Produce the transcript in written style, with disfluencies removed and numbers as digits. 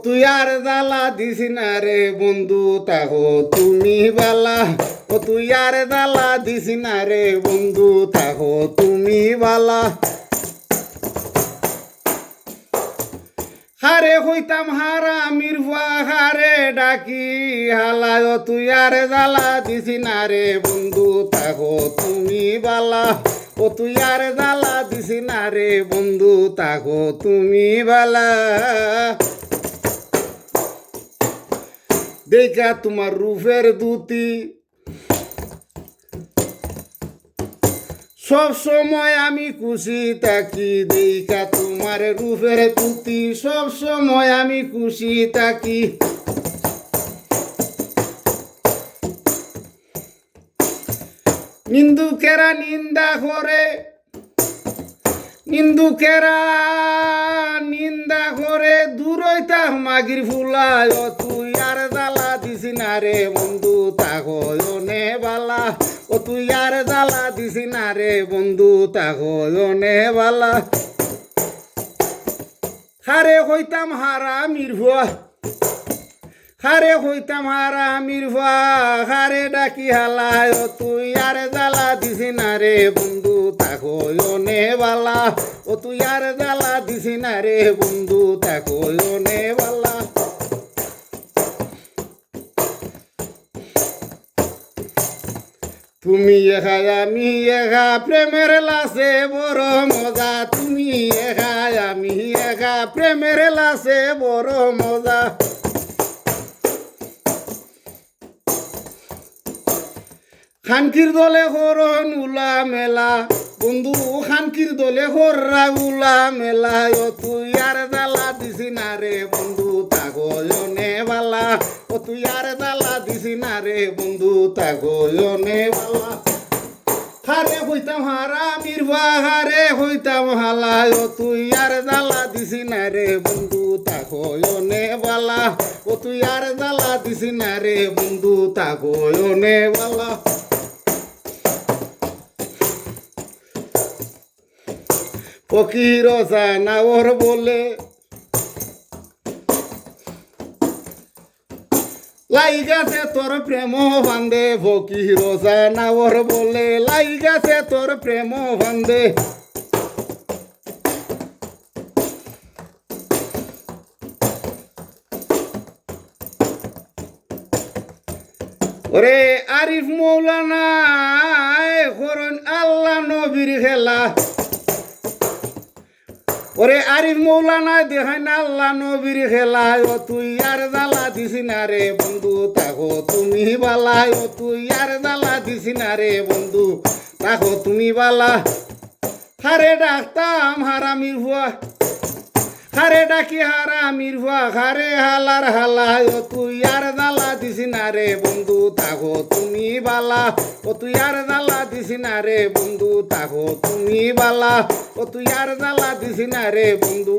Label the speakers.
Speaker 1: তুই আর জ্বালা দিছি না রে বন্ধু তাহো তুমি বালা। তুই আর জ্বালা দিছি না রে বন্ধু তাহো তুমি বালা। হারে হইতাম হারামির ভুয়া হারে ডাকি হালায়। তুই আর জ্বালা দিছি না রে বন্ধু তাহো তুমি বালা। তুই আর জ্বালা দিছি না রে বন্ধু তাহো তুমি বালা। দেখা তোমার রূপের দুতি সব সময় আমি খুশি থাকি। দেখা তোমার রূপের দুতি সব সময় আমি খুশি থাকি। নিন্দুকেরা নিন্দা করে নিন্দুকেরা নিন্দা করে দূরইতা মাগির ফুলায়। তুই আর জ্বালা দিছি না রে বন্ধু তাহো নে বালা। তুই আর জ্বালা দিছি না রে বন্ধু তাহো নে বালা। হারে হইতাম হারামির ভুয়া হারে হইতাম হারামির ভুয়া হারে ডাকি হালায়। তুই আর জ্বালা দিছি না রে বন্ধু তাহো নে বালা। তুই আর জ্বালা দিছি না রে বন্ধু তাহো নে বালা। তুমি একা আমি একা প্রেমের লাসে বড় মজা। তুমি একা আমি একা প্রেমের লাসে বড় মজা। খানকির দলে হরণ উলা মেলা বন্ধু খানকির দলে হররা উলা মেলা। তুই আর জ্বালা দিছি না রে বন্ধু তাগো নে বালা। তুই আর জ্বালা দিছি না রে বন্ধু তাগো নে বালা। হারে হইতাম হারামির ভুয়া হারে হইতাম হালা। তুই আর জ্বালা দিছি না রে বন্ধু তাগো নে বালা। তুই আর জ্বালা দিছি না রে বন্ধু তাগো নে বালা। ফকির জানাওর বলে লাইগাছে তোর প্রেম বান্ধে। ফকির জানাওর বলে লাইগাছে তোর প্রেম বান্ধে। ওরে আরিফ মৌলানা করুন আল্লাহ নবীর খেলা। ওরে আরিফ মৌলানা দেখাই না আল্লাহ নবীর খেলা। তুই আর জ্বালা দিছি না রে বন্ধু তাহো তুমি বালা। তুই আর জ্বালা দিছি না রে বন্ধু তাহো তুমি বালা। হারে ডাকতাম হারামির ভুয়া হারে ডাকি হারামির ভুয়া হারে হালার হালা। তুই আর জ্বালা দিছি না রে বন্ধু তাহো তুমি বালা। তুই আর জ্বালা দিছি না রে বন্ধু তাহো তুমি বালা। তুই আর জ্বালা দিছি না রে বন্ধু।